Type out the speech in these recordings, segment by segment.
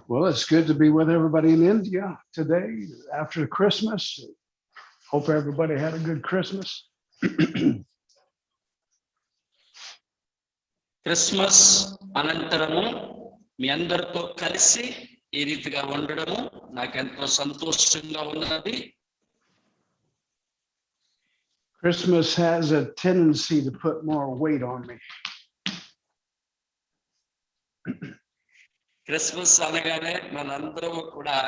Well, it's good to be with everybody in India today after Christmas. Hope everybody had a good Christmas. Christmas అనంతరము మీ అందరితో కలిసి ఈ రీతిగా ఉండడము నాకెంతో సంతోషంగా ఉన్నది. Christmas has a tendency to put more weight on me. Christmas అనగానే మనందరం కూడా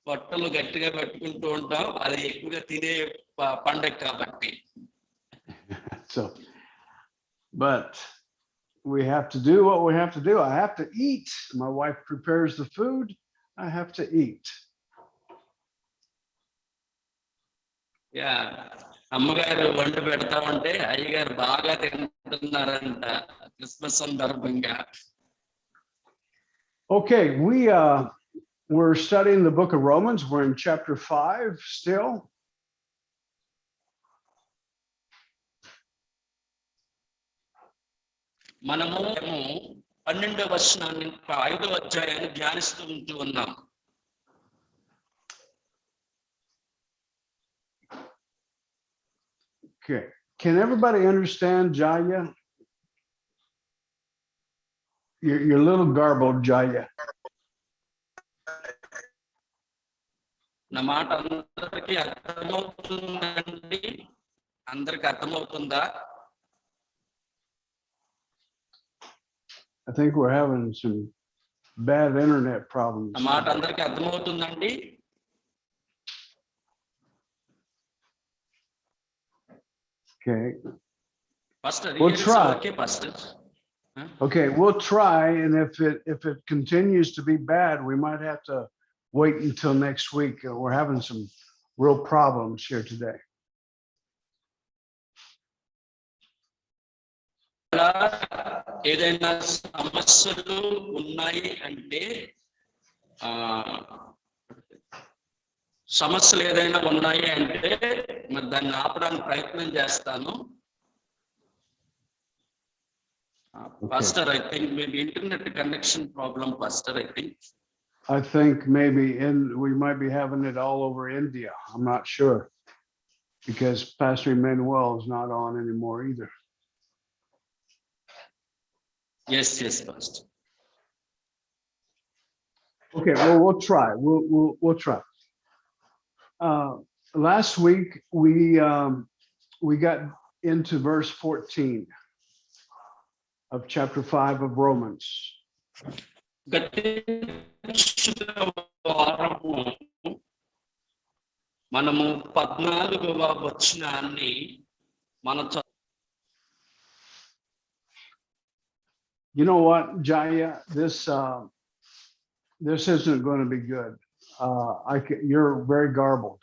పొట్టలు గట్టిగా పెట్టుకుంటూ ఉంటాం, అది ఎక్కువగా తినే పండగ కాబట్టి. So, but we have to do what we have to do. I have to eat. My wife prepares the food. I have to eat. Yeah, అమ్మగారు వంట పెడతా ఉంటే అయ్యగారు బాగా తింటున్నారంట క్రిస్మస్ సందర్భంగా. Okay, we're studying the book of Romans. We're in chapter 5 still. మనము 12వ వచనాన్ని 5వ అధ్యాయాన్ని ధ్యానిస్తూ ఉన్నాం. Okay, can everybody understand Jaya? You're a little garbled, Jaya. నా మాట అందరికీ అర్థమవుతుందండి? అందరికి అర్థమవుతుందా? I think we're having some bad internet problems. నా మాట అందరికి అర్థమవుతుందండి? Okay. Pastor, We'll try. Okay, Pastor. Okay, we'll try, and if it continues to be bad, we might have to wait until next week. We're having some real problems here today. ఏదైనా సమస్యలు ఉన్నాయి అంటే సమస్యలు ఏదైనా ఉన్నాయి అంటే మరి దాన్ని ఆపడానికి ప్రయత్నం చేస్తాను. Pastor, I think maybe internet connection problem, Pastor, I think maybe we might be having it all over India. I'm not sure, because Pastor Emmanuel is not on anymore either. Yes, Pastor. Okay, well, we'll try. We'll try. Last week we got into verse 14 of chapter 5 of Romans. మనము 14వ వచనాన్ని You know what, Jaya, this isn't going to be good. You're very garbled.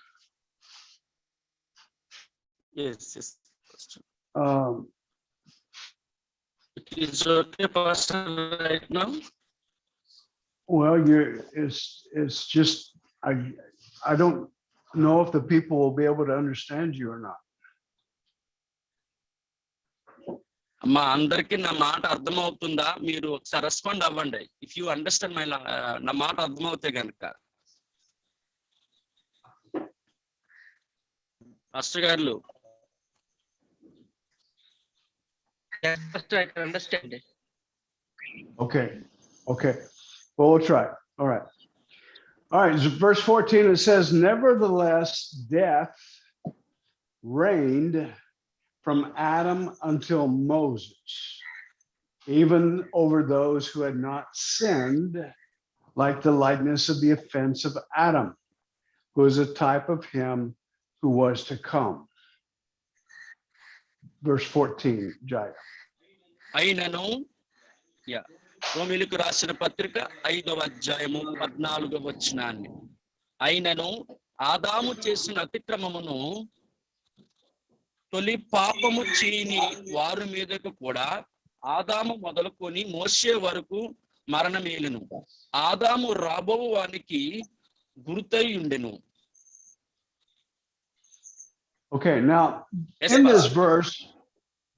Yes. It is okay, Pastor, right now? Well, it's just I don't know if the people will be able to understand you or not. అమ్మా, అందరికి నా మాట అర్థమవుతుందా? మీరు ఒకసారి respond అవ్వండి. If you understand my నా మాట అర్థమవుతే కనుక. పాస్టర్ గారు. Yes, Pastor, I can understand it. Okay. Well, we'll try. All right. So verse 14, it says, nevertheless, death reigned from Adam until Moses, even over those who had not sinned, like the likeness of the offense of Adam, who is a type of him who was to come. Verse 14, Jaya. అయినను రోమీయులకు రాసిన పత్రిక 5వ అధ్యాయము 14వ వచనాన్ని. అయినను ఆదాము చేసిన అతిక్రమమును తొలి పాపము చేయని వారి మీదకు కూడా ఆదాము మొదలుకొని మోసే వరకు మరణమేలును. ఆదాము రాబో వానికి గుర్తై ఉండెను. Okay, now in this verse,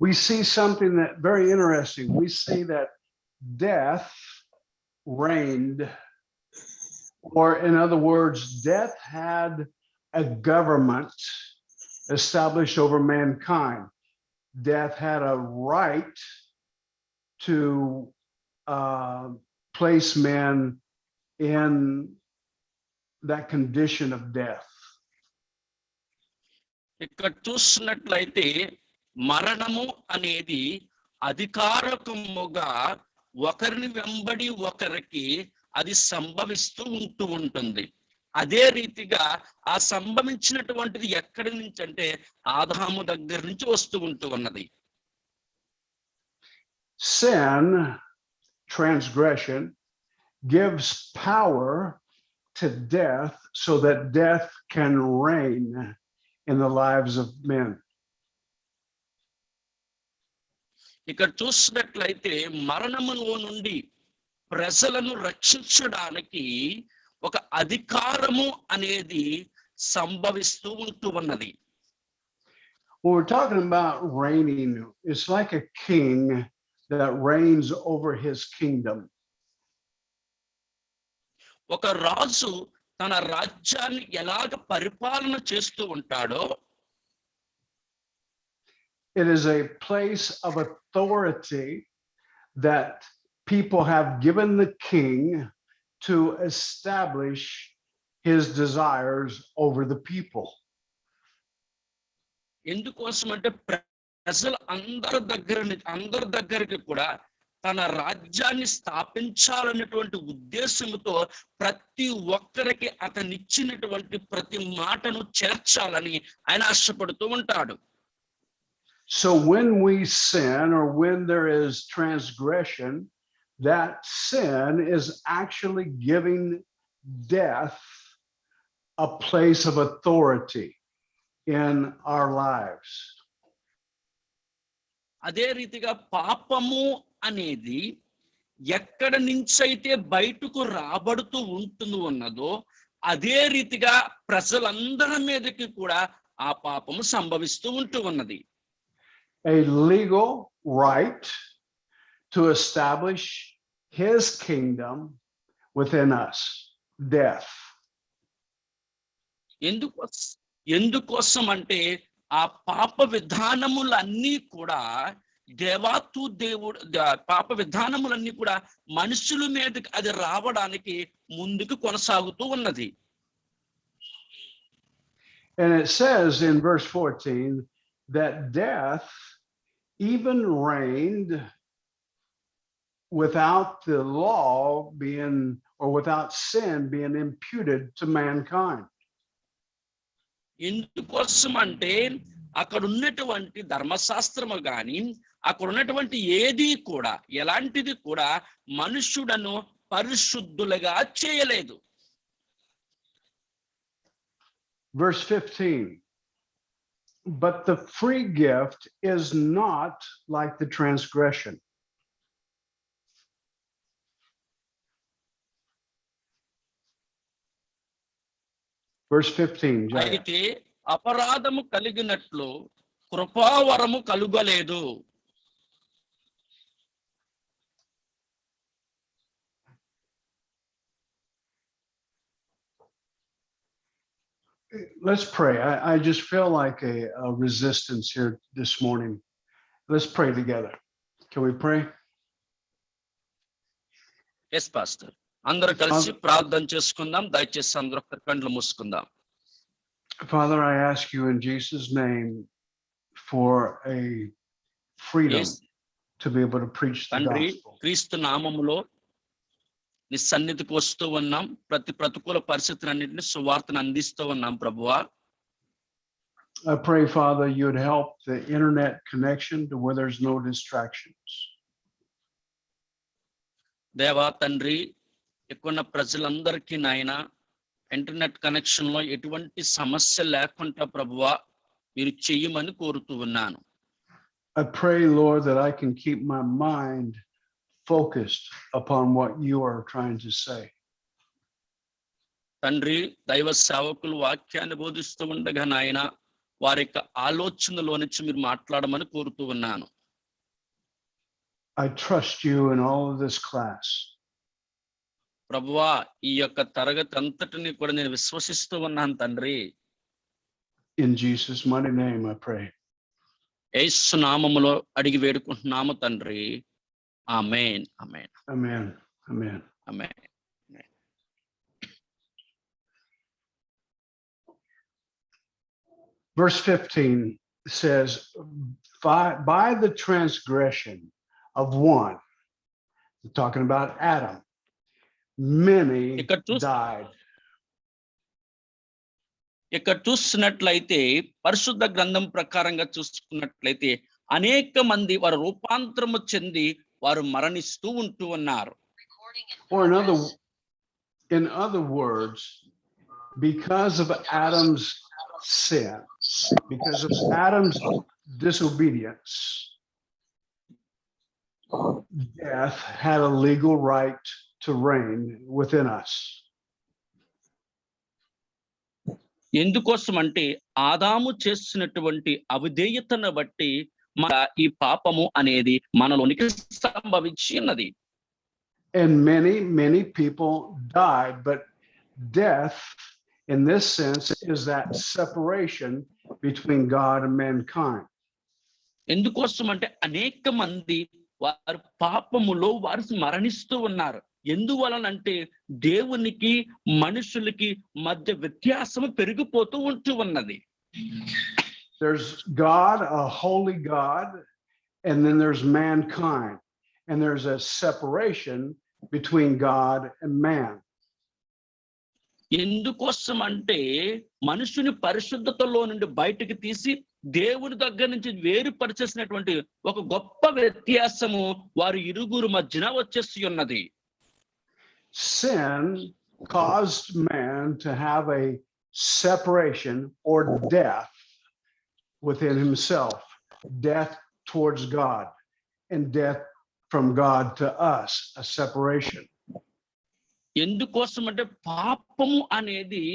we see something that very interesting. We see that death reigned Or in other words, death had a government established over mankind. Death had a right to place men in that condition of death. ఇక్కడ చూసినట్లయితే మరణము అనేది అధికారకముగా ఒకరిని వెంబడి ఒకరికి అది సంభవిస్తూ ఉంటుంది. అదే రీతిగా ఆ సంభవించినటువంటిది ఎక్కడి నుంచి అంటే ఆదాము దగ్గర నుంచి వస్తూ ఉన్నది. Sin, transgression, gives power to death so that death can reign in the lives of men. ఇక్కడ చూసినట్లయితే మరణములో నుండి ప్రజలను రక్షించడానికి ఒక అధికారము అనేది సంభవిస్తూ ఉన్నది. When we're talking about reigning, it's like a king that reigns over his kingdom. ఒక రాజు తన రాజ్యాన్ని ఎలాగ పరిపాలన చేస్తూ ఉంటాడో, it is a place of authority that people have given the king to establish his desires over the people. ఎందుకోసం అంటే ప్రజలు అందరి దగ్గరికి కూడా తన రాజ్యాన్ని స్థాపించాలనేటువంటి ఉద్దేశంతో ప్రతి ఒక్కరికి అతనిచ్చినటువంటి ప్రతి మాటను చేర్చాలని ఆయన ఆశపడుతూ ఉంటాడు. So when we sin or when there is transgression, that sin is actually giving death a place of authority in our lives. అదే రీతిగా పాపము అనేది ఎక్కడ నుంచైతే బయటకు రాబడుతూ ఉన్నదో అదే రీతిగా ప్రజలందరి మీదకి కూడా ఆ పాపము సంభవిస్తూ ఉన్నది. A legal right to establish his kingdom within us, death. ఎందుకోసం అంటే ఆ పాప విధానములన్నీ కూడా పాప విధానములన్నీ కూడా మనుషుల మీదకి అది రావడానికి ముందుకు కొనసాగుతూ ఉన్నది. And it says in verse 14 that death even reigned without the law being, or without sin being imputed to mankind. ఎందుకోసం అంటే అక్కడ ఉన్నటువంటి ధర్మశాస్త్రము గాని అక్కడ ఉన్నటువంటి ఏది కూడా ఎలాంటిది కూడా మనుష్యుడను పరిశుద్ధులుగా చేయలేదు. Verse 15, but the free gift is not like the transgression. Verse 15. అయితే అపరాధము కలిగినట్లు కృపావరము కలుగలేదు. Let's pray. I just feel like a resistance here this morning. Let's pray together. Can we pray? Yes pastor, అందరూ కలిసి ప్రార్థన చేసుకుందాం. దయచేసి అందరూ కళ్ళు మూసుకుందాం. Father, I ask you in Jesus' name for a freedom to be able to preach the gospel. క్రీస్తు నామములో నీ సన్నిధికి వస్తూ ఉన్నాం. ప్రతి ప్రతికూల పరిస్థితులన్నింటినీ సువార్తను అందిస్తూ ఉన్నాం ప్రభువా. I pray, Father, you would help the internet connection to where there's no distractions. దేవా తండ్రి, ఎక్కువ ప్రజలందరికీ నాయన ఇంటర్నెట్ కనెక్షన్ లో ఎటువంటి సమస్య లేకుండా ప్రభువా మీరు చెయ్యమని కోరుతూ ఉన్నాను. I pray, Lord, that I can keep my mind focused upon what you are trying to say. తండ్రి, దైవ సేవకులు వాక్యాన్ని బోధిస్తూ ఉండగా నాయన వారి యొక్క ఆలోచనలో నుంచి మీరు మాట్లాడమని కోరుతూ ఉన్నాను. I trust you in all of this class. ప్రభువా ఈ యొక్క తరగతి అంతటిని కూడా నేను విశ్వసిస్తూ ఉన్నాను తండ్రి. In Jesus' mighty name I pray. యేసు నామములో అడిగి వేడుకుంటున్నాము తండ్రి. ఆమేన్. ఆమేన్. Amen. Amen. Amen. Verse 15 says, by the transgression of one, we're talking about Adam, many died. ఇక్కడ చూస్తున్నట్లయితే పరిశుద్ధ గ్రంథం ప్రకారంగా చూసుకున్నట్లయితే అనేక మంది వారు రూపాంతరము చెంది వారు మరణిస్తూ ఉంటూ ఉన్నారు. Or in other words, because of Adam's sin, because of Adam's disobedience, death had a legal right to reign within us. ఎందుకోసం అంటే ఆదాము చేసినటువంటి అవిధేయతను బట్టి మన ఈ పాపము అనేది మనలోనికి సంభవించి ఉన్నది. And many people died, but death in this sense is that separation between God and mankind. ఎందుకోసం అంటే అనేక మంది వారు పాపములో వారు మరణిస్తూ ఉన్నారు. ఎందువలనంటే దేవునికి మనుషులకి మధ్య వ్యత్యాసము పెరిగిపోతూ ఉంటూ ఉన్నది. There's God, a holy God, and then there's mankind, and there's a separation between God and man. ఎందుకోసం అంటే మనుషుని పరిశుద్ధతలో నుండి బయటికి తీసి దేవుని దగ్గర నుంచి వేరుపరిచేసినటువంటి ఒక గొప్ప వ్యత్యాసము వారి ఇరుగురు మధ్యన వచ్చేసి ఉన్నది. Sin caused man to have a separation or death within himself, death towards God, and death from God to us, a separation. ఎందుకోసం అంటే పాపము అనేది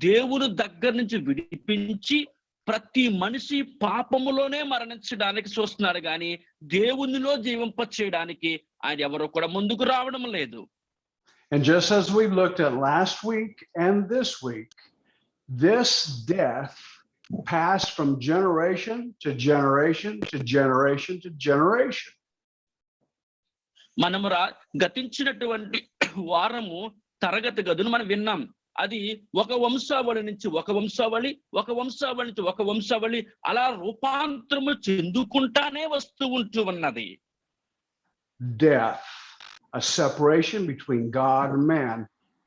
దేవుని దగ్గర నుంచి విడిపించి ప్రతి మనిషి పాపములోనే మరణించడానికి చూస్తున్నారు కానీ దేవునిలో జీవింప చేయడానికి ఆయన ఎవరు కూడా ముందుకు రావడం లేదు. And just as we looked at last week and this week, this death passed from generation to generation to generation to generation. మనము గతించినటువంటి వారము తరగతి గదును మనం విన్నాం. అది ఒక వంశావళి నుంచి ఒక వంశావళి, ఒక వంశావళి నుంచి ఒక వంశావళి అలా రూపాంతరము చెందుకుంటానే వస్తూ ఉంటూ ఉన్నది. Death, a separation between God and man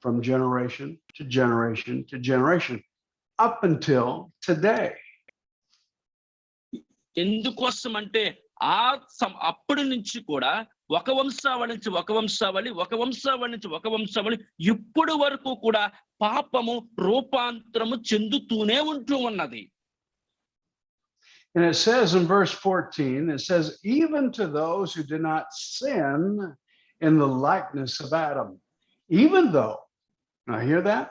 from generation to generation to generation up until today. ఎందుకోసం అంటే అప్పటి నుంచి కూడా ఒక వంశావళి నుంచి ఒక వంశావళి, ఒక వంశావళి నుంచి ఒక వంశావళి ఇప్పుడు వరకు కూడా పాపము రూపాంతరము చెందుతూనే ఉంటూ ఉన్నది. And it says in verse 14, it says, even to those who did not sin in the likeness of Adam, even though, now hear that?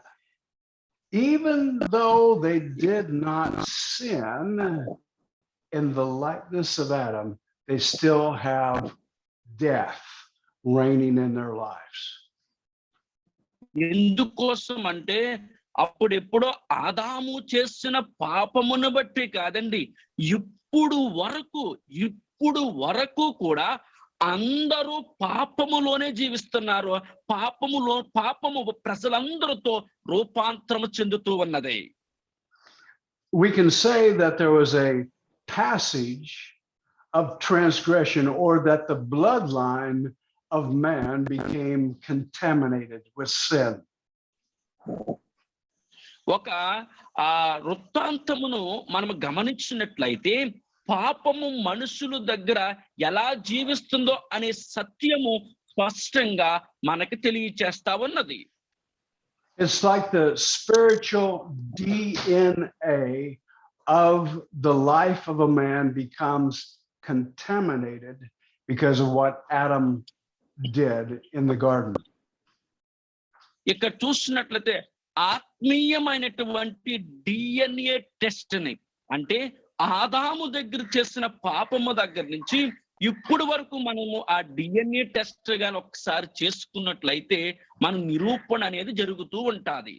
Even though they did not sin in the likeness of Adam, they still have death reigning in their lives. ఎందుకోసం అంటే అప్పుడెప్పుడో ఆదాము చేసిన పాపమును బట్టి కాదండి, ఇప్పుడు వరకు కూడా అందరూ పాపములోనే జీవిస్తున్నారు. పాపము ప్రజలందరితో రూపాంతరము చెందుతూ ఉన్నది. We can say that there was a passage of transgression, or that the bloodline of man became contaminated with sin. ఒక వృత్తాంతమును మనం గమనించినట్లయితే పాపము మనుషుల దగ్గర ఎలా జీవిస్తుందో అనే సత్యము స్పష్టంగా మనకు తెలియచేస్తా ఉన్నది. It's like the spiritual DNA of the life of a man becomes contaminated because of what Adam did in the garden. ఇక్కడ చూసినట్లయితే ఆత్మీయమైనటువంటి DNA టెస్ట్ ని, అంటే ఆదాము దగ్గర చేసిన పాపము దగ్గర నుంచి ఇప్పుడు వరకు మనము ఆ డిఎన్ఏ టెస్ట్ గాని ఒకసారి చేసుకున్నట్లయితే మన నిరూపణ అనేది జరుగుతూ ఉంటది.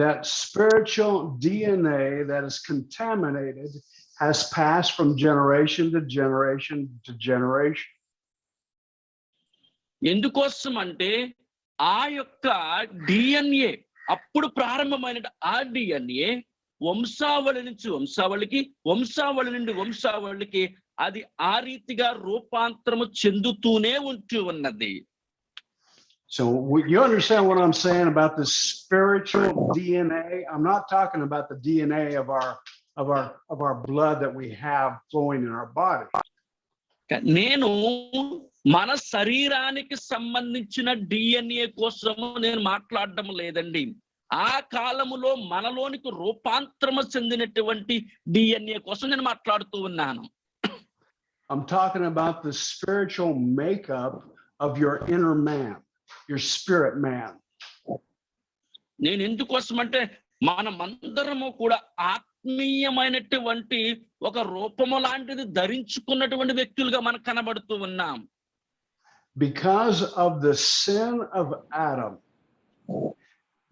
That spiritual DNA that is contaminated has passed from generation to generation to generation. ఎందుకోసం అంటే ఆ యొక్క డిఎన్ఏ అప్పుడు ప్రారంభమైన ఆ డిఎన్ఏ వంశావళి నుంచి వంశావళికి, వంశావళి నుండి వంశావళికి అది ఆ రీతిగా రూపాంతరము చెందుతూనే ఉంటూ ఉన్నది. So you understand what I'm saying about the spiritual DNA? I'm not talking about the DNA of our blood that we have flowing in our body. నేను మన శరీరానికి సంబంధించిన డిఎన్ఏ కోసము నేను మాట్లాడడం లేదండి. ఆ కాలములో మనలోనికి రూపాంతరము చెందినటువంటి డిఎన్ఏ కోసం నేను మాట్లాడుతూ ఉన్నాను. I'm talking about the spiritual makeup of your inner man, your spirit man. నేను ఎందుకోసం అంటే మనమందరము కూడా ఆత్మీయమైనటువంటి ఒక రూపము లాంటిది ధరించుకున్నటువంటి వ్యక్తులుగా మనకు కనబడుతూ ఉన్నాం. Because of the sin of Adam,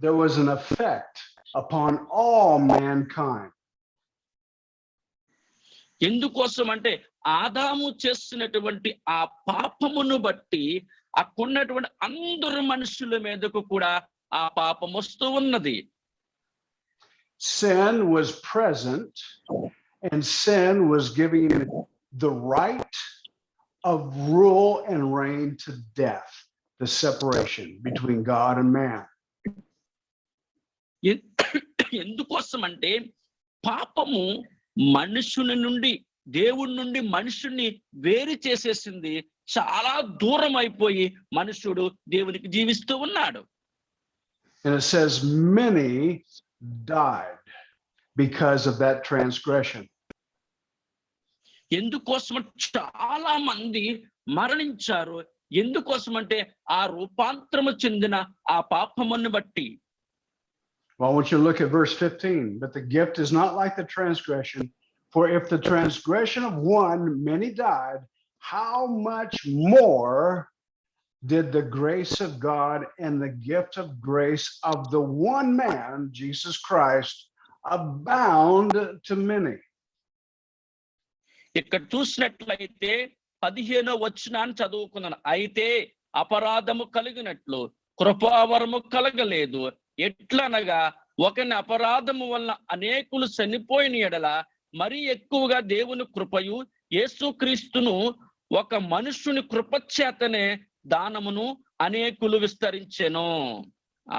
there was an effect upon all mankind. ఎందుకోసం అంటే ఆదాము చేసినటువంటి ఆ పాపమును బట్టి అక్కడున్నటువంటి అందరు మనుషుల మీదకు కూడా ఆ పాపం వస్తూ ఉన్నది. Sin was present, and sin was giving the right of rule and reign to death, the separation between God and man. ఎందుకోసం అంటే పాపము మనుషుని నుండి, దేవుడి నుండి మనుషుని వేరు చేసేసింది. చాలా దూరం అయిపోయి మనుషుడు దేవునికి జీవిస్తూ ఉన్నాడు. And it says many died because of that transgression. ఎందుకోసం చాలా మంది మరణించారు. ఎందుకోసం అంటే ఆ రూపాంతరము చెందిన ఆ పాపమును బట్టి. Well, I want you to look at verse 15. But the gift is not like the transgression. For if the transgression of one many died, how much more did the grace of God and the gift of grace of the one man, Jesus Christ, abound to many? ఇక్కడ చూసినట్లయితే 15వ వచనాన్ని చదువుకున్నాను. అయితే అపరాధము కలిగినట్లు కృపావరము కలగలేదు. ఎట్లనగా ఒకని అపరాధము వలన అనేకులు చనిపోయిన ఎడల మరి ఎక్కువగా దేవుని కృపయు యేసుక్రీస్తును ఒక మనుషుని కృపచేతనే దానమును అనేకులు విస్తరించెను.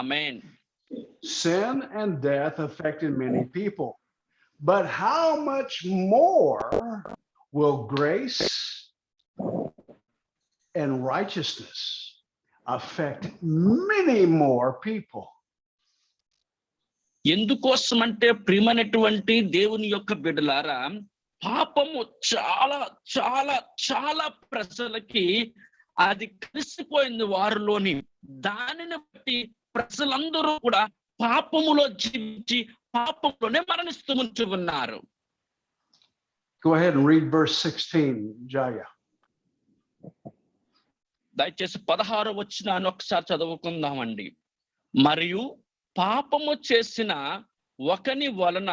ఆమేన్. Sin and death affected many people. But how much more will grace and righteousness affect many more people? ఎందుకోసం అంటే ప్రియమైనటువంటి దేవుని యొక్క బిడ్డలారా, పాపము చాలా చాలా చాలా ప్రజలకి అది కలిసిపోయింది వారిలోని. దానిని బట్టి ప్రజలందరూ కూడా పాపములో జీవించి పాపంలోనే మరణిస్తూ ఉన్నారు. Go ahead and read verse 16, Jaya. దయచేసి 16వ వచనాన్ని ఒకసారి చదువుకుందామండి. మరియు పాపము చేసిన ఒకని వలన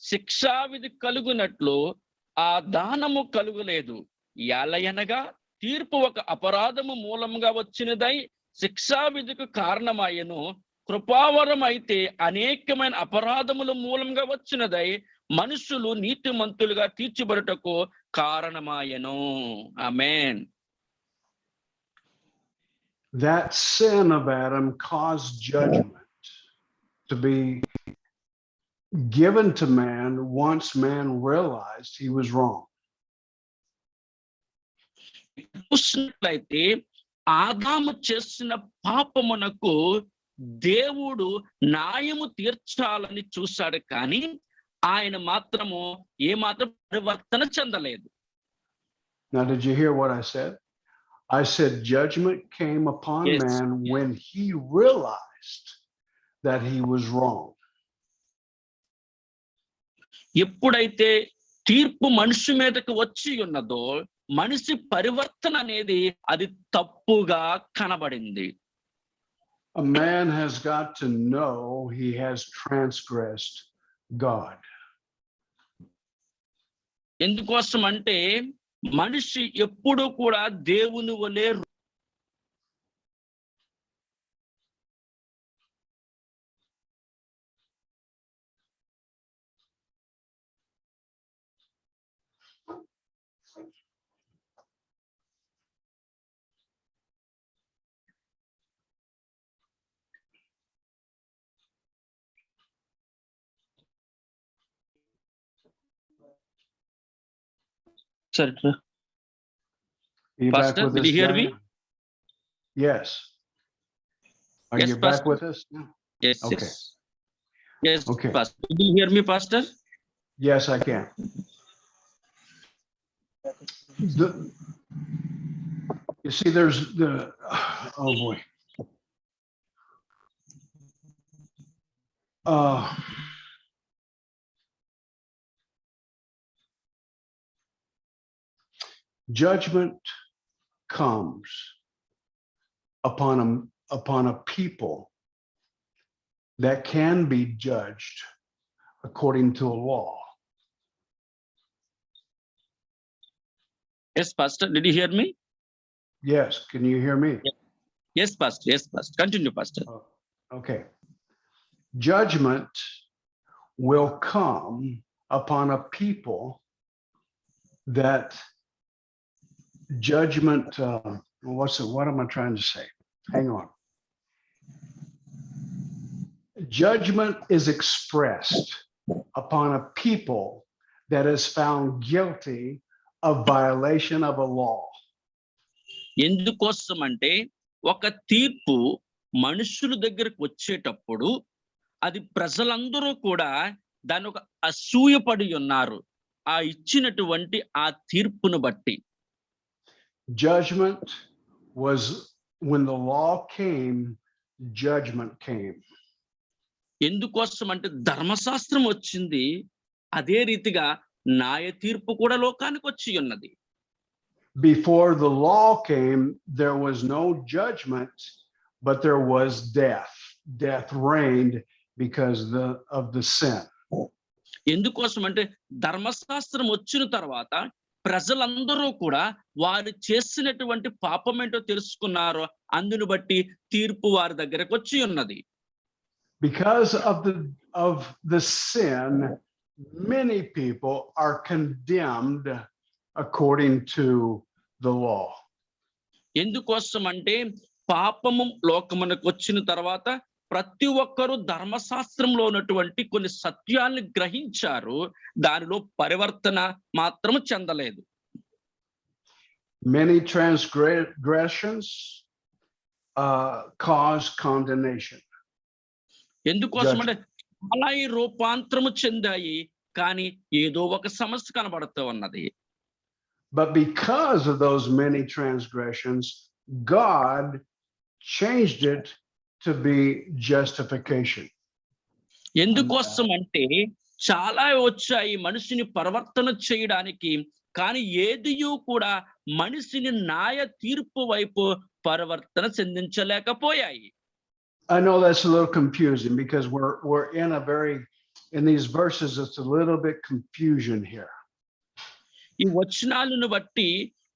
శిక్షావిధి కలుగునట్లు ఆ దానము కలుగలేదు. ఎలయనగా తీర్పు ఒక అపరాధము మూలంగా వచ్చినదై శిక్షావిధికి కారణమాయను. కృపావరం అయితే అనేకమైన అపరాధముల మూలంగా వచ్చినదై మనుషులు నీతిమంతులుగా తీర్చబడుటకు కారణమాయను. ఆమేన్. That sin of Adam caused judgment to be given to man once man realized he was wrong. చూసినట్లయితే ఆదాము చేసిన పాపమునకు దేవుడు న్యాయము తీర్చాలని చూశాడు, కానీ ఆయన మాత్రము ఏమాత్రం పరివర్తన చెందలేదు. Now, did you hear what I said? I said judgment came upon Yes. man when he realized that he was wrong. ఎప్పుడైతే తీర్పు మనిషి మీదకి వచ్చి ఉన్నదో మనిషి పరివర్తన అనేది అది తప్పుగా కనబడింది. A man has got to know he has transgressed God. ఎందుకోసం అంటే మనిషి ఎప్పుడూ కూడా దేవుని వలె Sir, Are you back Pastor, with did us? you hear Jaya? me? Yes. Are Yes, you back Pastor. with us? now? Yes, Okay. yes. Yes, Okay. Pastor. Did you hear me, Pastor? Yes, I can. You see, there's the, oh boy. Judgment comes upon a people that can be judged according to a law. Yes, Pastor. Did you hear me? Yes, can you hear me? Yes, Pastor. Yes, Pastor. Continue, Pastor. Okay. Judgment will come upon a people that judgment, what am I trying to say? Hang on. Judgment is expressed upon a people that is found guilty of violation of a law. ఎందుకోసం అంటే ఒక తీర్పు మనుషుల దగ్గరకు వచ్చేటప్పుడు అది ప్రజలందరూ కూడా దాని ఒక అసూయపడి ఉన్నారు ఆ ఇచ్చినటువంటి ఆ తీర్పును బట్టి. Judgment was when the law came, judgment came. ఎందుకోసం అంటే ధర్మశాస్త్రం వచ్చింది అదే రీతిగా న్యాయ తీర్పు కూడా లోకానికి వచ్చి ఉన్నది. Before the law came, there was no judgment, but there was death. Death reigned because of the sin. ఎందుకోసం అంటే ధర్మశాస్త్రం వచ్చిన తర్వాత ప్రజలందరూ కూడా వారు చేసినటువంటి పాపం ఏంటో తెలుసుకున్నారు, అందును బట్టి తీర్పు వారి దగ్గరకు వచ్చి ఉన్నది. Because of the sin, many people are condemned according to the law. ఎందుకోసం అంటే పాపము లోకమునకు వచ్చిన తర్వాత ప్రతి ఒక్కరూ ధర్మశాస్త్రంలో ఉన్నటువంటి కొన్ని సత్యాలను గ్రహించారు, దానిలో పరివర్తన మాత్రం చెందలేదు. Many transgressions cause condemnation. ఎందుకోసం అంటే అలా ఈ రూపాంతరము చెందాయి, కానీ ఏదో ఒక సమస్య కనబడుతూ ఉన్నది. But because of those many transgressions, God changed it to be justification. ఎందుకోసం అంటే చాలా వచ్చాయి మనిషిని పరివర్తన చేయడానికి, కానీ ఏదియూ కూడా మనిషిని న్యాయ తీర్పు వైపు పరివర్తన చెందించలేకపోయాయి. I know that's a little confusing because we're in these verses, it's a little bit confusion here. ఈ వచనాలను బట్టి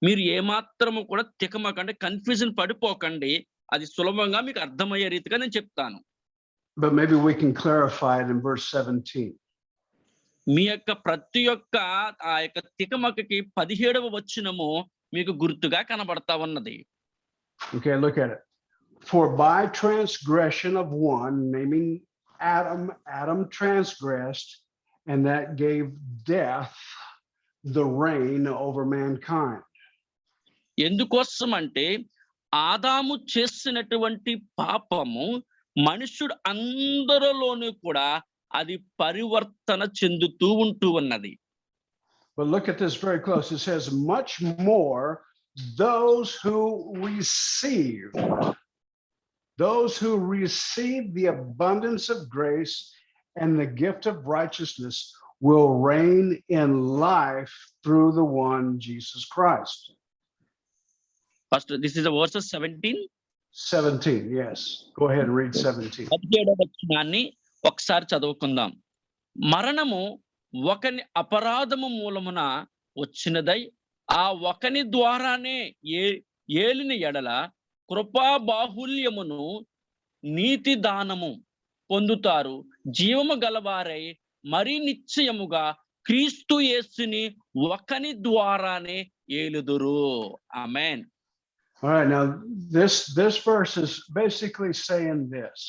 మీరు ఏమాత్రము కూడా తికమకండి, కన్ఫ్యూజన్ పడిపోకండి, అది సులభంగా మీకు అర్థమయ్యే రీతిగా నేను చెప్తాను. But maybe we can clarify it in verse 17. మీ యొక్క ప్రతి ఒక్క ఆ యొక్క తికమకకి 17వ వచనము మీకు గుర్తుగా కనబడతా ఉన్నది. Okay, look at it. For by transgression of one, naming Adam transgressed, and that gave death the reign over mankind. ఎందుకోసం అంటే ఆదాము చేసినటువంటి పాపము మనుషుడు అందరిలోనూ కూడా అది పరివర్తన చెందుతూ ఉంటూ ఉన్నది. But look at this very close. It says, much more those who receive the abundance of grace and the gift of righteousness will reign in life through the one Jesus Christ. First this is versus 17. 17, yes. Go ahead and read 17. 17వ వచనాన్ని ఒకసారి చదువుకుందాం. మరణము ఒకని అపరాధము మూలమున వచ్చినదై ఆ ఒకని ద్వారానే ఏలిన ఎడల కృపా బాహుల్యమును నీతి దానము పొందుతారు. జీవము గలవారై మరి నిశ్చయముగా క్రీస్తు యేసుని ఒకని ద్వారానే ఏలుదురు. ఆమేన్. All right, now this verse is basically saying this.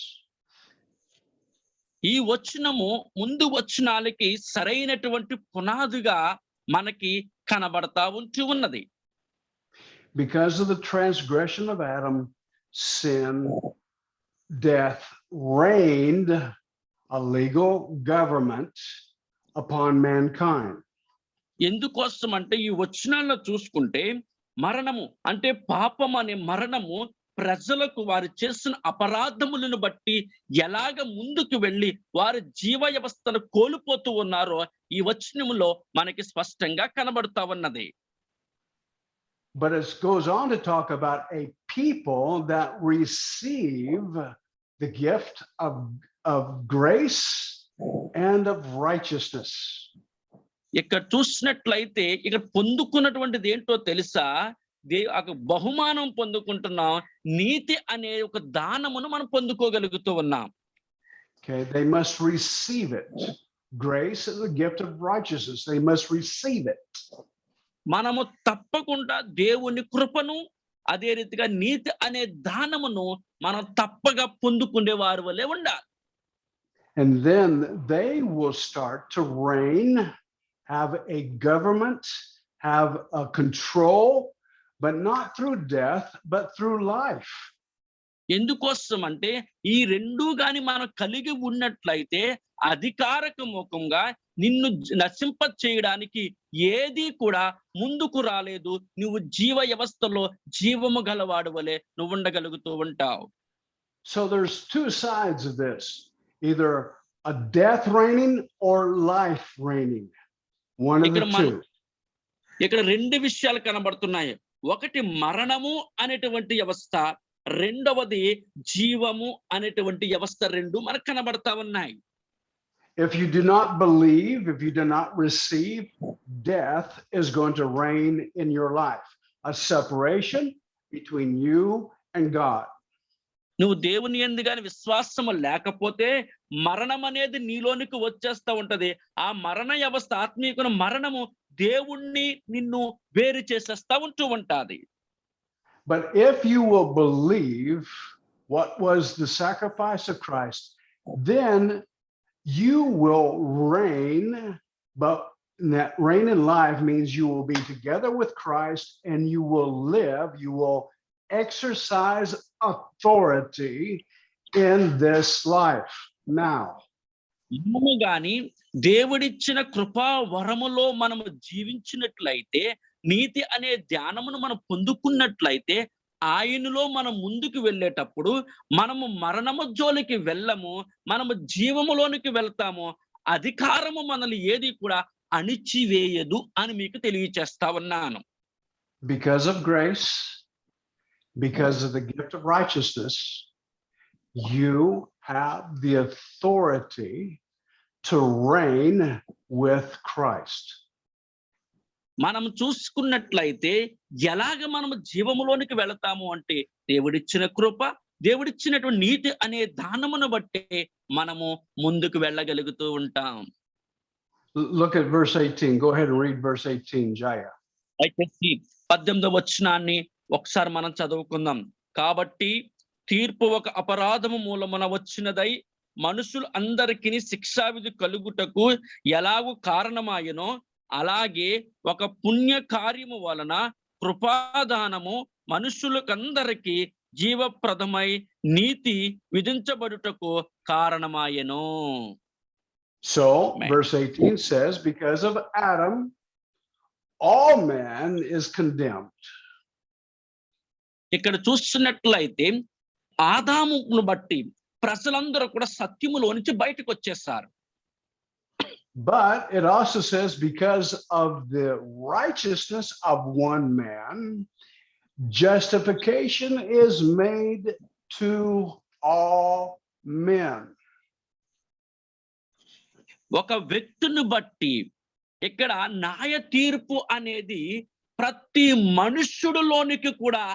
ఈ వచనము ముందు వచనాలకి సరైనటువంటి పునాదిగా మనకి కనబడతా ఉన్నది. Because of the transgression of Adam, sin, death reigned a legal government upon mankind. ఎందుకోసం అంటే ఈ వచనాల్లో చూసుకుంటే మరణము అంటే పాపం అనే మరణము ప్రజలకు వారు చేసిన అపరాధములను బట్టి ఎలాగ ముందుకు వెళ్ళి వారి జీవ వ్యవస్థను కోల్పోతూ ఉన్నారో ఈ వచనములో మనకి స్పష్టంగా కనబడతా ఉన్నది. But it goes on to talk about a people that receive the gift of grace and of righteousness. ఇక్కడ చూసినట్లయితే ఇక్కడ పొందుకున్నటువంటిది ఏంటో తెలుసా? ఒక బహుమానం పొందుకుంటున్నాం. నీతి అనే ఒక దానమును మనం పొందుకోగలుగుతూ ఉన్నాం. Okay, they must receive it. Grace is a gift of righteousness. They must receive it. మనము తప్పకుండా దేవుని కృపను అదే రీతిగా నీతి అనే దానమును మనం తప్పగా పొందుకునే వారి వలె ఉండాలి. And then they will start to reign, have a government, have a control, but not through death, but through life. ఎందుకోసం అంటే ఈ రెండు గాని మనం కలిగి ఉన్నట్లయితే అధికారక ముఖంగా నిన్ను నశింప చేయడానికి ఏది కూడా ముందుకు రాలేదు. నువ్వు జీవ వ్యవస్థలో జీవము గలవాడు వలె నువ్వు ఉండగలుగుతూ ఉంటావు. So there's two sides of this, either a death reigning or life reigning. One of the two. ఇక్కడ రెండు విషయాలు కనబడుతున్నాయి. ఒకటి మరణము అనేటువంటి వ్యవస్థ, రెండవది జీవము అనేటువంటి వ్యవస్థ. రెండు మనకు కనబడతా ఉన్నాయి. If you do not believe, if you do not receive, death is going to reign in your life. A separation between you and God. నువ్వు దేవుని యందు గాని విశ్వాసము లేకపోతే మరణం అనేది నీలోనికి వచ్చేస్తా ఉంటది. ఆ మరణ వ్యవస్థ, ఆత్మీయ మరణము దేవుణ్ణి నిన్ను వేరు చేసేస్తా ఉంటూ ఉంటాది. But if you will believe what was the sacrifice of Christ, then you will reign. But that reign in life means you will be together with Christ and you will live, you will exercise authority in this life now. మనము గాని దేవుడిచ్చిన కృపా వరములో మనము జీవించినట్లయితే, నీతి అనే ధ్యానమును మనం పొందుకున్నట్లయితే, ఆయనలో మనం ముందుకు వెళ్ళేటప్పుడు మనము మరణము జోలికి వెళ్ళము, మనము జీవములోనికి వెళ్తాము. అధికారము మనల్ని ఏది కూడా అణిచివేయదు అని మీకు తెలియచేస్తా ఉన్నాను. Because of grace, because of the gift of righteousness, you have the authority to reign with Christ. మనం చూసుకున్నట్లయితే ఎలాగ మనము జీవములోనికి వెళతాము అంటే దేవుడిచ్చిన కృప, దేవుడిచ్చినటువంటి నీతి అనే దానమును బట్టే మనము ముందుకు వెళ్ళగలుగుతూ ఉంటాం. Look at verse 18. Go ahead and read verse 18, Jaya. అయితే 18వ వచనాన్ని ఒకసారి మనం చదువుకుందాం. కాబట్టి తీర్పు ఒక అపరాధము మూలమున వచ్చినదై మనుషులు అందరికీ శిక్షావిధి కలుగుటకు ఎలాగూ కారణమాయనో, అలాగే ఒక పుణ్య కార్యము వలన కృపాదానము మనుషులకందరికీ జీవప్రదమై నీతి విధించబడుటకు కారణమాయను. So verse 18 says, because of Adam, all man is condemned. ఇక్కడ చూస్తున్నట్లయితే ఆదామును బట్టి ప్రజలందరూ కూడా సత్యములో నుంచి బయటకు వచ్చేసారు. But it also says, because of the righteousness of one man, justification is made to all men. ఒక వ్యక్తిని బట్టి ఇక్కడ న్యాయ తీర్పు అనేది ప్రతి మనుష్యుడిలోనికి కూడా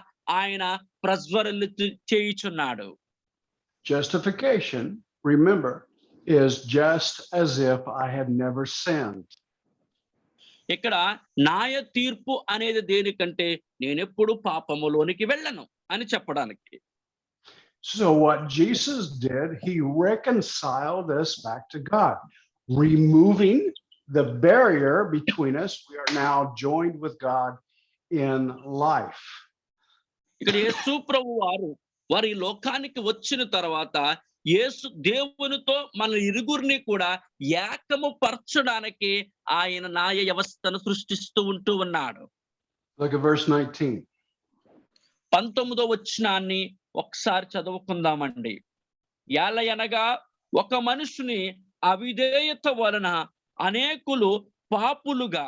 ఆయన ప్రజ్వరలు చేయుచున్నాడు. Justification, remember, is just as if I had never sinned. ఇక్కడ న్యాయ తీర్పు అనేది దేనికంటే నేనెప్పుడు పాపములోనికి వెళ్ళను అని చెప్పడానికి. So what Jesus did, he reconciled us back to God, removing the barrier between us. We are now joined with God in life. ఇక్కడ యేసు ప్రభు వారి లోకానికి వచ్చిన తర్వాత యేసు దేవునితో మన ఇరుగురిని కూడా ఏకము పరచడానికి ఆయన న్యాయ వ్యవస్థను సృష్టిస్తూ ఉంటూ ఉన్నాడు. Look at verse 19. 19వ వచనాన్ని ఒకసారి చదువుకుందామండి. ఏలయనగా ఒక మనుషుని అవిధేయత వలన అనేకులు పాపులుగా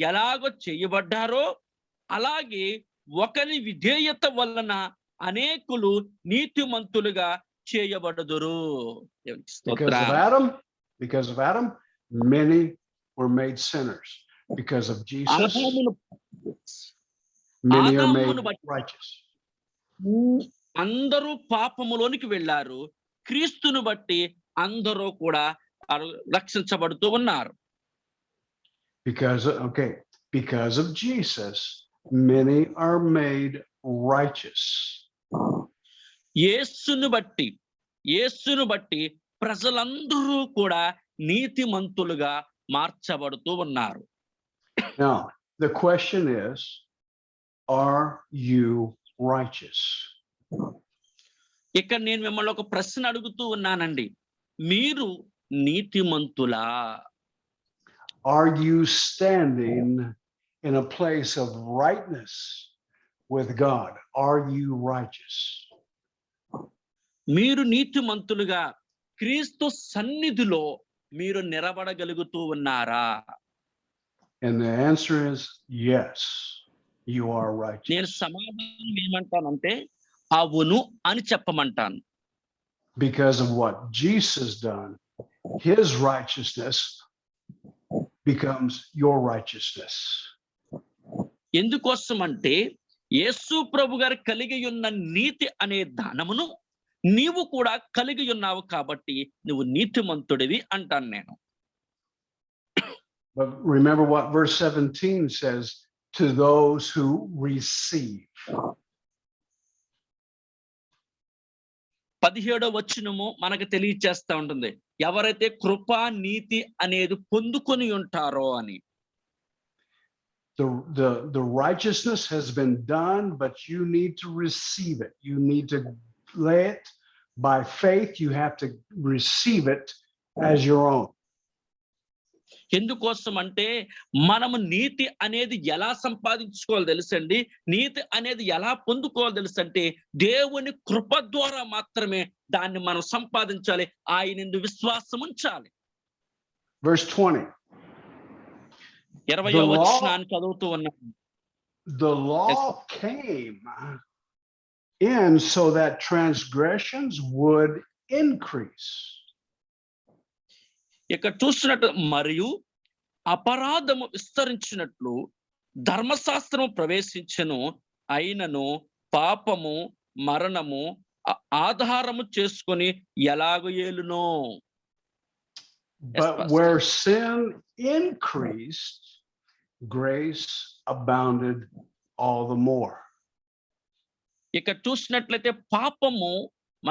ఎలాగో చేయబడ్డారో అలాగే ఒకరి విధేయత వలన అనేకులు నీతిమంతులుగా చేయబడుదురు. Because of Adam, many were made sinners. Because of Jesus, many are made righteous. అందరూ పాపములోనికి వెళ్ళారు. క్రీస్తును బట్టి అందరూ కూడా రక్షించబడుతూ ఉన్నారు. Because of Jesus, many are made righteous. యేసును బట్టి ప్రజలందరూ కూడా నీతిమంతులుగా మార్చబడుతూ ఉన్నారు. Now, the question is, are you righteous? ఇక్కడ నేను మిమ్మల్ని ఒక ప్రశ్న అడుగుతూ ఉన్నానండి. మీరు నీతిమంతులా? Are you standing in a place of rightness with God? Are you righteous? మీరు నీతిమంతులుగా క్రీస్తు సన్నిధిలో మీరు నిలబడగలుగుతూ ఉన్నారా? And the answer is yes, you are righteous. నేను సమాధానం ఏమంటానంటే అవును అని చెప్పమంటాను. Because of what Jesus done, his righteousness becomes your righteousness. ఎందుకోసం అంటే యేసు ప్రభు గారు కలిగి ఉన్న నీతి అనే దానమును నీవు కూడా కలిగి ఉన్నావు కాబట్టి నువ్వు నీతిమంతుడివి అంటాను నేను. But remember what verse 17 says, to those who receive. 17వ వచనము మనకు తెలియచేస్తా ఉంటుంది ఎవరైతే కృపా నీతి అనేది పొందుకొని ఉంటారో అని. The righteousness has been done, but you need to receive it. You need to lay it by faith. You have to receive it as your own. ఎందుకోసం అంటే మనము నీతి అనేది ఎలా సంపాదించుకోవాలి తెలుసండి. నీతి అనేది ఎలా పొందుకోవాలి తెలుసంటే దేవుని కృప ద్వారా మాత్రమే దాన్ని మనం సంపాదించాలి. ఆయన విశ్వాసం ఉంచాలి. Verse 20. 20వ వచనాన్ని చదువుతూ ఉన్నాను. The law came in so that transgressions would increase. ఇక్కడ చూసినట్టు మరియు అపరాధము విస్తరించినట్లు ధర్మశాస్త్రము ప్రవేశించెను అయినను పాపము మరణము ఆధారము చేసుకొని ఎలాగో ఏలునో. But where sin increased, grace abounded all the more. ఇక్కడ చూసినట్లయితే పాపము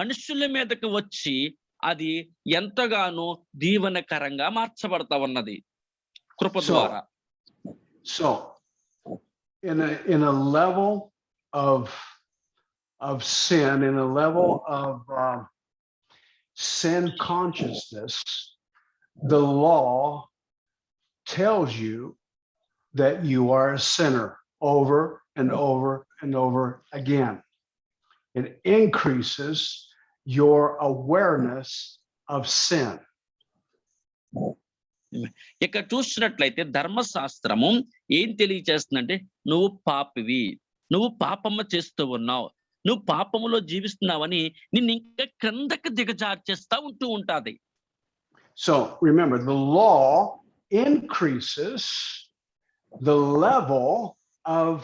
మనుషుల మీదకి వచ్చి అది ఎంతగానో దీవెనకరంగా మార్చబడతా ఉన్నది కృప ద్వారా. So in a level of sin, in a level of sin consciousness, the law tells you that you are a sinner over and over and over again. It increases your awareness of sin. ఇక్కడ చూసినట్లయితే ధర్మశాస్త్రము ఏం తెలియచేస్తుందంటే నువ్వు పాపివి, నువ్వు పాపమ్మ చేస్తూ ఉన్నావు, నువ్వు పాపములో జీవిస్తున్నావని నిన్ను ఇంకా క్రిందకి దిగజార్చేస్తా ఉంటూ ఉంటాది. So remember, the law increases the level of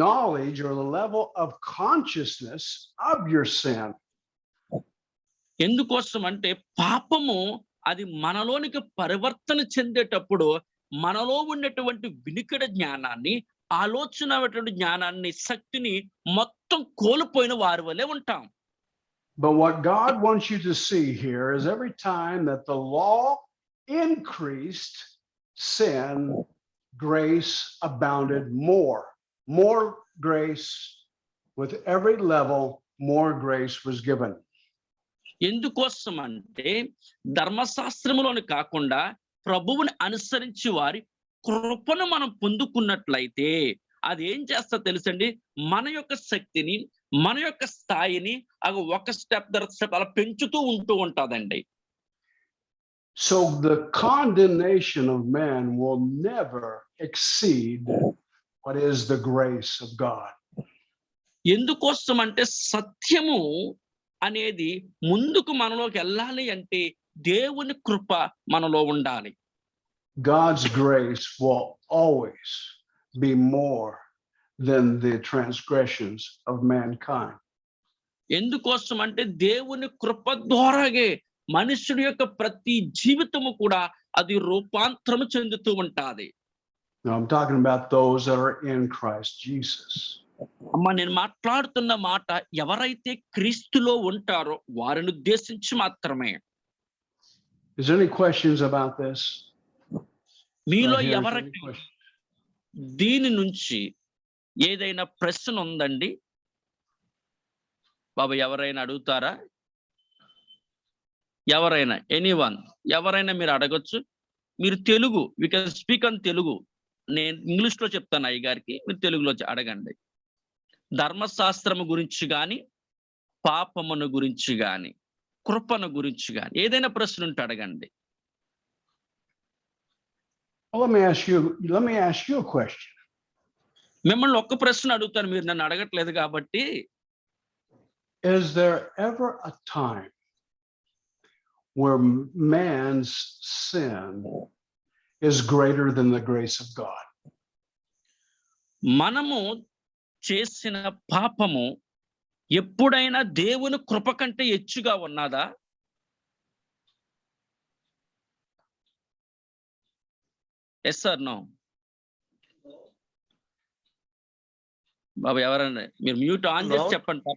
knowledge or the level of consciousness of your sin. ఎందుకోసం అంటే పాపము అది మనలోనికి పరివర్తన చెందేటప్పుడు మనలో ఉన్నటువంటి వినికిడ జ్ఞానాన్ని, ఆలోచనటువంటి జ్ఞానాన్ని, శక్తిని మొత్తం కోల్పోయిన వారి వలె ఉంటాం. But what God wants you to see here is every time that the law increased, sin, grace abounded more. More grace, with every level, more grace was given. ఎందుకోసం అంటే ధర్మశాస్త్రములోని కాకుండా ప్రభువుని అనుసరించి వారి కృపను మనం పొందుకున్నట్లయితే అది ఏం చేస్తా తెలుసండి, మన యొక్క శక్తిని, మన యొక్క స్థాయిని ఒక స్టెప్ తర్వాత స్టెప్ అలా పెంచుతూ ఉంటూ ఉంటుందండి. So the condemnation of man will never exceed what is the grace of God. ఎందుకోసం అంటే సత్యము అనేది ముందుకు మనలోకి వెళ్ళాలి అంటే దేవుని కృప మనలో ఉండాలి. God's grace will always be more than the transgressions of mankind. ఎందుకోసం అంటే దేవుని కృప ద్వారాగే మనుషుడి యొక్క ప్రతి జీవితము కూడా అది రూపాంతరము చెందుతూ ఉంటాది. Now I'm talking about those that are in Christ Jesus. అమ్మ, నేను మాట్లాడుతున్న మాట ఎవరైతే క్రీస్తులో ఉంటారో వారిని ఉద్దేశించి మాత్రమే. Is there any questions about this? మీలో Right here, is there any ఎవరికి questions? దీని నుంచి ఏదైనా ప్రశ్న ఉందండి? బాబా ఎవరైనా అడుగుతారా? ఎవరైనా, ఎనీవన్, ఎవరైనా మీరు అడగొచ్చు. మీరు Telugu, we can speak on Telugu. నేను ఇంగ్లీష్ లో చెప్తాను అయ్య గారికి, మీరు తెలుగులో అడగండి. ధర్మశాస్త్రము గురించి కానీ, పాపమును గురించి కానీ, కృపను గురించి కానీ ఏదైనా ప్రశ్న ఉంటే అడగండి. Well, let me ask you a question. మిమ్మల్ని ఒక్క ప్రశ్న అడుగుతాను, మీరు నన్ను అడగట్లేదు కాబట్టి. Is there ever a time where man's sin is greater than the grace of God? మనము చేసిన పాపము ఎప్పుడైనా దేవుని కృప కంటే హెచ్చుగా ఉన్నదా? Yes or no? బాబా ఎవరైనా మీరు మ్యూట్ ఆన్ చేసి No. చెప్పండి.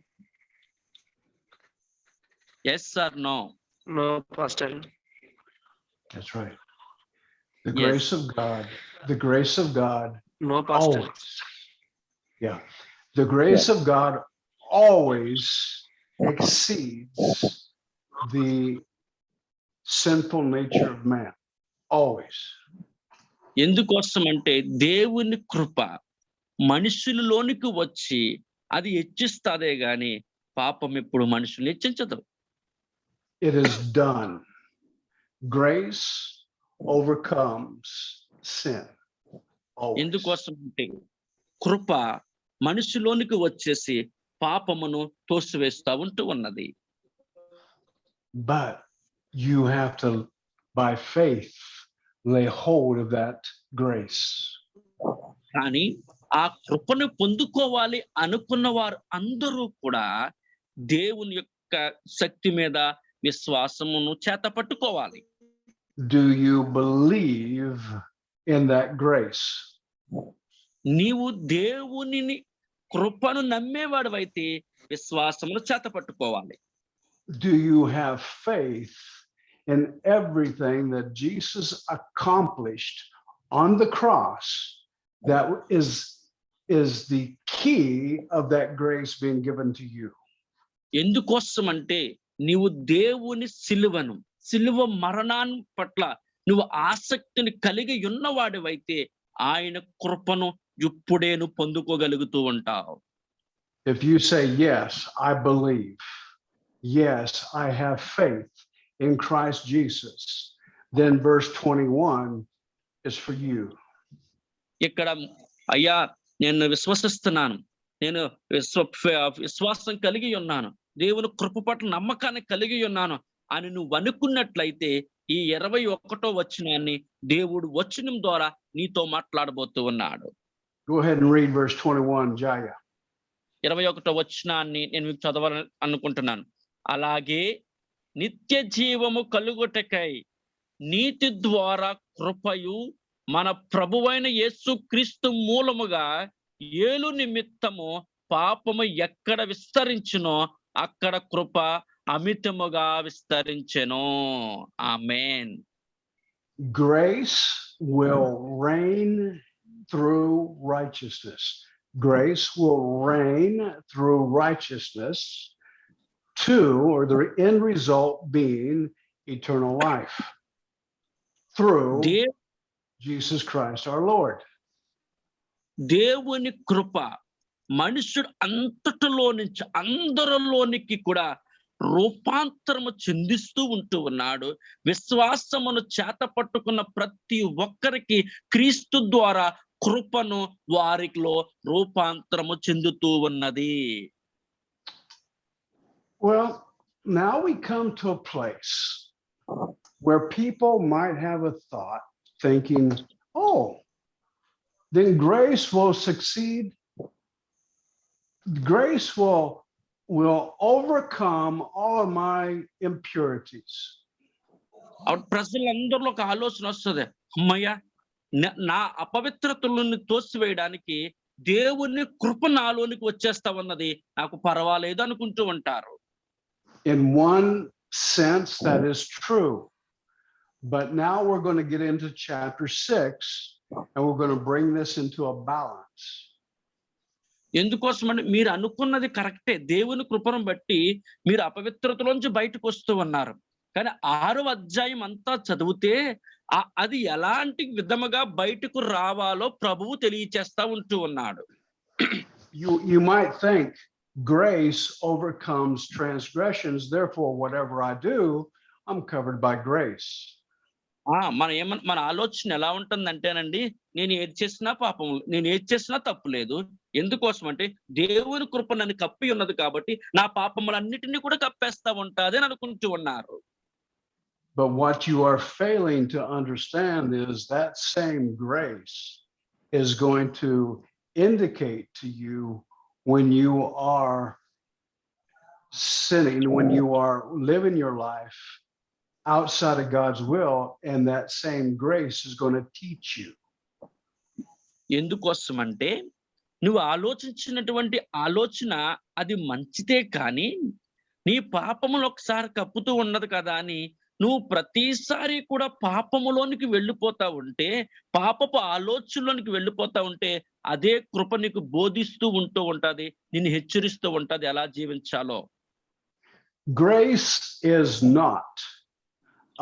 Yes or no? No, Pastor. That's right. The Yes. grace of God, the grace of God No, Pastor. always. Yeah. The grace of God always exceeds the sinful nature of man. Always. ఎందుకోసం అంటే దేవుని కృప మనుషులలోనికి వచ్చి అది హెచ్చిస్తాదే గాని పాపం ఎప్పుడు మనుషులు హెచ్చించదు. It is done. Grace overcomes sin. Always. ఎందుకోసం అంటే కృప మనుషులోనికి వచ్చేసి పాపమును తోసివేస్తా ఉంటూ ఉన్నది. But you have to, by faith, lay hold of that grace. కానీ ఆ కృపను పొందుకోవాలి అనుకున్న వారు అందరూ కూడా దేవుని యొక్క శక్తి మీద విశ్వాసమును చేత పట్టుకోవాలి. Do you believe in that grace? నీవు దేవునిని కృపను నమ్మేవాడివైతే విశ్వాసమును చేత పట్టుకోవాలి. Do you have faith in everything that Jesus accomplished on the cross? That is the key of that grace being given to you. ఎందుకోసం అంటే నీవు దేవుని సిలువ మరణాన్ని పట్ల నువ్వు ఆసక్తిని కలిగి ఉన్నవాడివైతే ఆయన కృపను ఇప్పుడే నువ్వు పొందుకోగలుగుతూ ఉంటావు. If you say, yes, I believe, yes, I have faith in Christ Jesus, then verse 21 is for you. ఇక్కడ అయ్యా నేను విశ్వసిస్తున్నాను, నేను విశ్వాసం కలిగి ఉన్నాను, దేవుని కృప పట్ల నమ్మకాన్ని కలిగి ఉన్నాను అని నువ్వు అనుకున్నట్లయితే ఈ 21వ వచనాన్ని దేవుడు వచనం ద్వారా నీతో మాట్లాడబోతూ ఉన్నాడు. Go ahead and read verse 21, Jaya. 21వ వచనాన్ని నేను మీకు చదవాలని అనుకుంటున్నాను. అలాగే నిత్య జీవము కలుగుటకై నీతి ద్వారా కృపయు మన ప్రభువైన యేసు క్రీస్తు మూలముగా ఏలు నిమిత్తము పాపము ఎక్కడ విస్తరించునో అక్కడ కృప అమితముగా విస్తరించెను. ఆమేన్. Grace will reign through righteousness. Grace will reign through righteousness to, or the end result being eternal life through Jesus Christ our Lord. దేవుని కృప మనుషుడు అంతటిలో నుంచి అందరిలోనికి కూడా రూపాంతరము చెందిస్తూ ఉంటూ ఉన్నాడు. విశ్వాసమును చేత పట్టుకున్న ప్రతి ఒక్కరికి క్రీస్తు ద్వారా కృపను వారిలో రూపాంతరము చెందుతూ ఉన్నది. Well, now we come to a place where people might have a thought thinking, oh, then grace will succeed. Grace will overcome all of my impurities. ప్రజలందరిలో ఒక ఆలోచన వస్తుంది, అమ్మయ్య నా అపవిత్రతలను తోసివేయడానికి దేవుని కృప నాలోనికి వచ్చేస్తా ఉన్నది, నాకు పర్వాలేదు అనుకుంటూ ఉంటారు. In one sense, that is true. But now we're going to get into chapter 6, and we're going to bring this into a balance. ఎందుకోసమంటే మీరు అనుకున్నది కరెక్టే, దేవుని కృపను బట్టి మీరు అపవిత్రతలోంచి బయటకు వస్తూ ఉన్నారు. కానీ 6వ అధ్యాయం అంతా చదివితే అది ఎలాంటి విధముగా బయటకు రావాలో ప్రభువు తెలియచేస్తా ఉంటూ ఉన్నాడు. You might think grace overcomes transgressions, therefore whatever I do, I'm covered by grace. మన ఆలోచన ఎలా ఉంటుందంటేనండి, నేను ఏది చేసినా పాపం, నేను ఏది చేసినా తప్పు లేదు. ఎందుకోసం అంటే దేవుని కృప నన్ను కప్పి ఉన్నది కాబట్టి నా పాపములన్నిటినీ కూడా కప్పేస్తా ఉంటాది అని అనుకుంటూ ఉన్నారు. But what you are failing to understand is that same grace is going to indicate to you when you are sinning, when you are living your life outside of God's will, and that same grace is going to teach you. ఎందుకోసమంటే నువ్వు ఆలోచించినటువంటి ఆలోచన అది మంచిదే, కానీ నీ పాపములు ఒకసారి కప్పుతూ ఉన్నది కదా అని నువ్వు ప్రతిసారి కూడా పాపములోనికి వెళ్ళిపోతా ఉంటే, పాపపు ఆలోచనలోనికి వెళ్ళిపోతా ఉంటే అదే కృప నీకు బోధిస్తూ ఉంటూ ఉంటది, నిన్ను హెచ్చరిస్తూ ఉంటది ఎలా జీవించాలో. Grace is not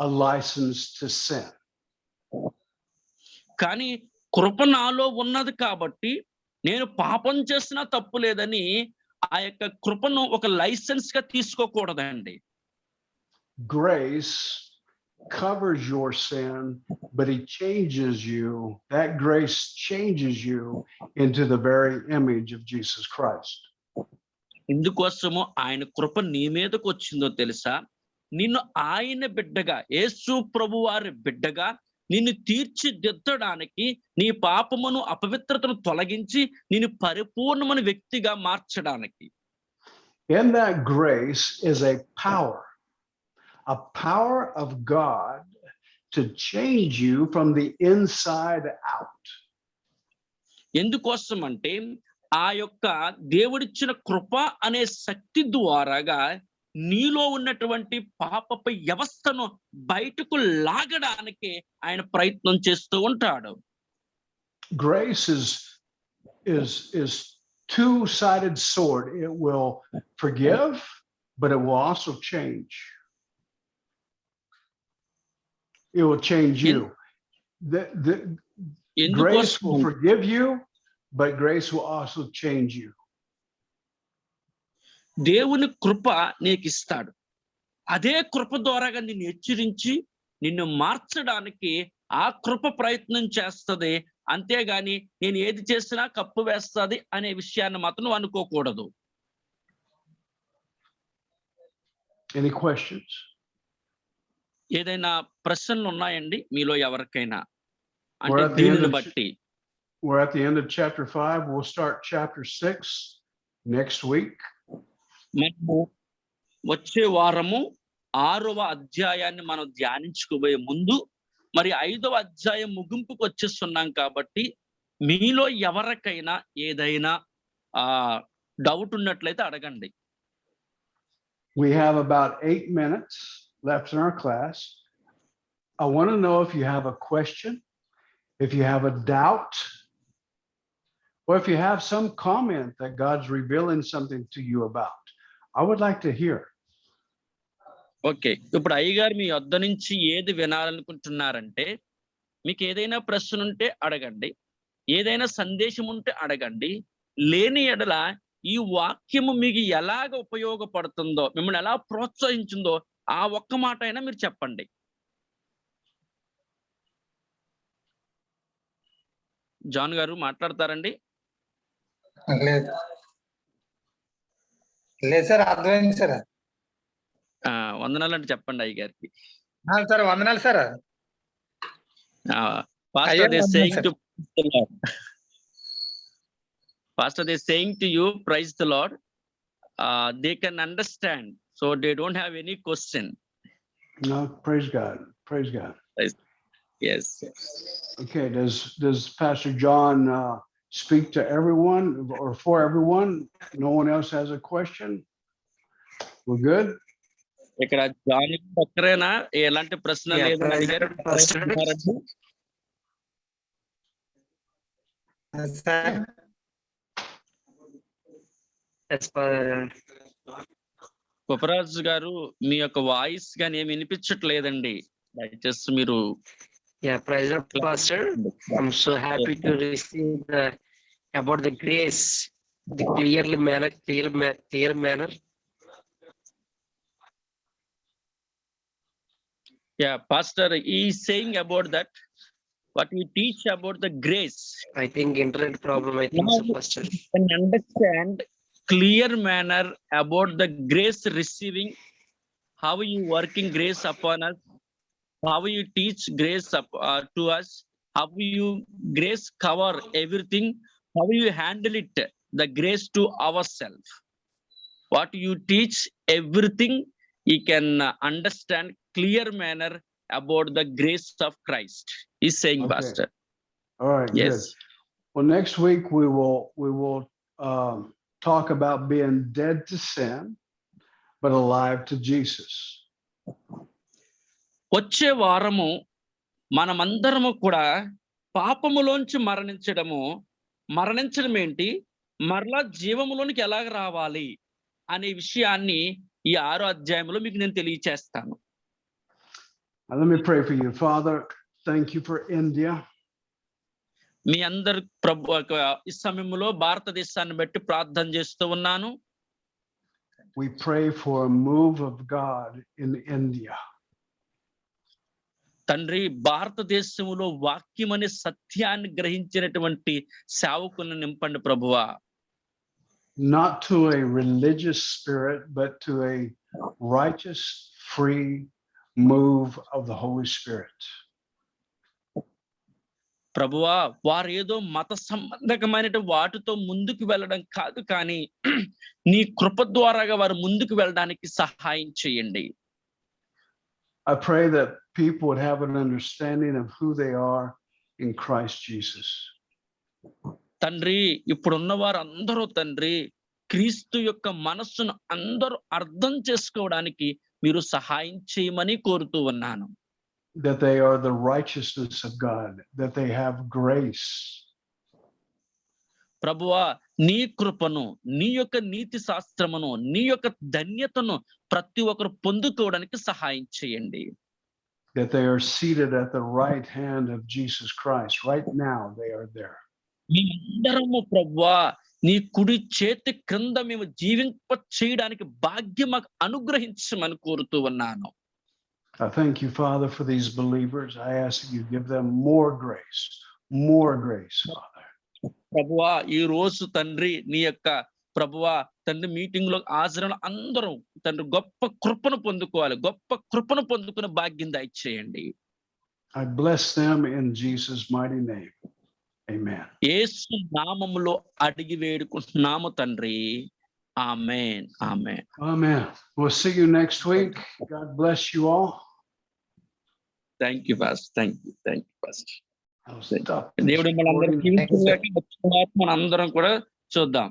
a license to sin. కానీ కృప నాలో ఉన్నది కాబట్టి నేను పాపం చేసినా తప్పు లేదని ఆ యొక్క కృపను ఒక లైసెన్స్ గా తీసుకోకూడదండి. Grace covers your sin, but it changes you. That grace changes you into the very image of Jesus Christ. ఇందుకోసము ఆయన కృప నీ మీదకు వచ్చిందో తెలుసా? నిన్ను ఆయన బిడ్డగా, యేసు ప్రభు వారి బిడ్డగా నిన్ను తీర్చిదిద్దడానికి, నీ పాపమును అపవిత్రతను తొలగించి నిన్ను పరిపూర్ణమైన వ్యక్తిగా మార్చడానికి. In that grace is a power of God to change you from the inside out. ఎందుకోసం అంటే ఆ యొక్క దేవుడిచ్చిన కృప అనే శక్తి ద్వారాగా నీలో ఉన్నటువంటి పాపపు వ్యవస్థను బయటకు లాగడానికి ఆయన ప్రయత్నం చేస్తూ ఉంటాడు. Grace is two-sided sword. It will forgive, but it will also change. It will change you. The grace will forgive you, but grace will also change you. దేవుని కృప నీకు ఇస్తాడు, అదే కృప ద్వారాగా నిన్ను హెచ్చరించి నిన్ను మార్చడానికి ఆ కృప ప్రయత్నం చేస్తది. అంతేగాని నేను ఏది చేసినా కప్పు వేస్తది అనే విషయాన్ని మాత్రం నువ్వు అనుకోకూడదు. Any questions? ఏదైనా ప్రశ్నలు ఉన్నాయండి మీలో ఎవరికైనా? We're అంటే at the end దీనిని of బట్టి. We're at the end of chapter 5. We'll start chapter 6 next week. మనము వచ్చే వారము 6వ అధ్యాయాన్ని మనం ధ్యానించుకోబోయే ముందు మరి 5వ అధ్యాయం ముగింపుకు వచ్చేస్తున్నాం కాబట్టి మీలో ఎవరికైనా ఏదైనా డౌట్ ఉన్నట్లయితే అడగండి. We have about 8 minutes left in our class. I want to know if you have a question, if you have a doubt, or if you have some comment that God's revealing something to you about. I would like to hear. Okay, ఇప్పుడు అయ్యగారు మీ వద్ద నుంచి ఏది వినాలనుకుంటున్నారంటే, మీకు ఏదైనా ప్రశ్న ఉంటే అడగండి, ఏదైనా సందేశం ఉంటే అడగండి. లేని ఎడల ఈ వాక్యము మీకు ఎలాగ ఉపయోగపడుతుందో, మిమ్మల్ని ఎలా ప్రోత్సహించిందో ఆ ఒక్క మాట అయినా మీరు చెప్పండి. జాన్ గారు మాట్లాడతారండి? లేదు లేదు సార్, అర్థమైంది సార్. వందనాలు అంటే చెప్పండి అయ్యగారికి. సార్ వందనాలు sir. Pastor, they're saying to the Lord. Pastor, they're saying to you, praise the Lord. They can understand, so they don't have any question. No, praise God. Praise God. Yes. Okay, does Pastor John speak to everyone or for everyone? No one else has a question? We're good? ఇక్కడ John ఒక్కరేనా ఎలాంటి ప్రశ్న లేదు అడిగారు? ఉపరాజు గారు మీ యొక్క voice గాని ఏమి వినిపించట్లేదండి, దయచేసి మీరు. Yeah, praise the Lord, Pastor. I'm so happy to receive about the grace, the clear manner. Yeah, Pastor, he is saying about that, what we teach about the grace. I think internet problem, I think so, Pastor. Can understand clear manner about the grace receiving, how you working grace upon us, how you teach grace to us, how you grace cover everything, how you handle it, the grace to ourselves. What you teach everything, you can understand clear manner about the grace of Christ. He's saying, Okay. Pastor. All right, Yes. good. Well, next week we will talk about being dead to sin, but alive to Jesus. వచ్చే వారము మనమందరము కూడా పాపములోంచి మరణించడం ఏంటి, మరలా జీవములోనికి ఎలాగ రావాలి అనే విషయాన్ని ఈ 6వ అధ్యాయంలో మీకు నేను తెలియచేస్తాను. Let me pray for you. Father, thank you for India. మీ అందరు ప్రభు ఈ సమయంలో భారతదేశాన్ని బట్టి ప్రార్థన చేస్తూ ఉన్నాను. We pray for a move of God in India. తండ్రి, భారతదేశంలో వాక్యం అనే సత్యాన్ని గ్రహించినటువంటి సేవకులను నింపండి ప్రభువా. Not to a religious spirit, but to a righteous, free move of the Holy Spirit. ప్రభువా, వారు ఏదో మత సంబంధకమైన వాటితో ముందుకు వెళ్ళడం కాదు, కానీ నీ కృప ద్వారాగా వారు ముందుకు వెళ్ళడానికి సహాయం చేయండి. I pray that people would have an understanding of who they are in Christ Jesus. తండ్రి, ఇప్పుడున్న వారు అందరూ తండ్రి క్రీస్తు యొక్క మనస్సును అందరూ అర్థం చేసుకోవడానికి మీరు సహాయం చేయమని కోరుతూ ఉన్నాను. That they are the righteousness of God, that they have grace. ప్రభువా, నీ కృపను, నీ యొక్క నీతి శాస్త్రమును, నీ యొక్క ధన్యతను ప్రతి ఒక్కరు పొందుకోవడానికి సహాయం చేయండి. That they are seated at the right hand of Jesus Christ. Right now they are there. మేమందరము ప్రభువా నీ కుడి చేతి క్రింద మేము జీవింప చేయడానికి భాగ్యం మాకు అనుగ్రహించమని కోరుతూ ఉన్నాను. I thank you, Father, for these believers. I ask that you give them more grace, Father. ప్రభువా ఈ రోజు తండ్రి నీ యొక్క ప్రభువా తండ్రి మీటింగ్ లో హాజరైన అందరూ తండ్రి గొప్ప కృపను పొందుకోవాలి, గొప్ప కృపను పొందుకునే భాగ్యం దయచేయండి. I bless them in Jesus' mighty name. Amen. యేసు నామములో అడిగి వేడుకుంటున్నాము తండ్రి. ఆమేన్. ఆమేన్. Amen. We'll see you next week. God bless you all. Thank you pastor. Thank you pastor. I'll stop దేవుడు మనందరికీ recording. మనందరం కూడా చూద్దాం.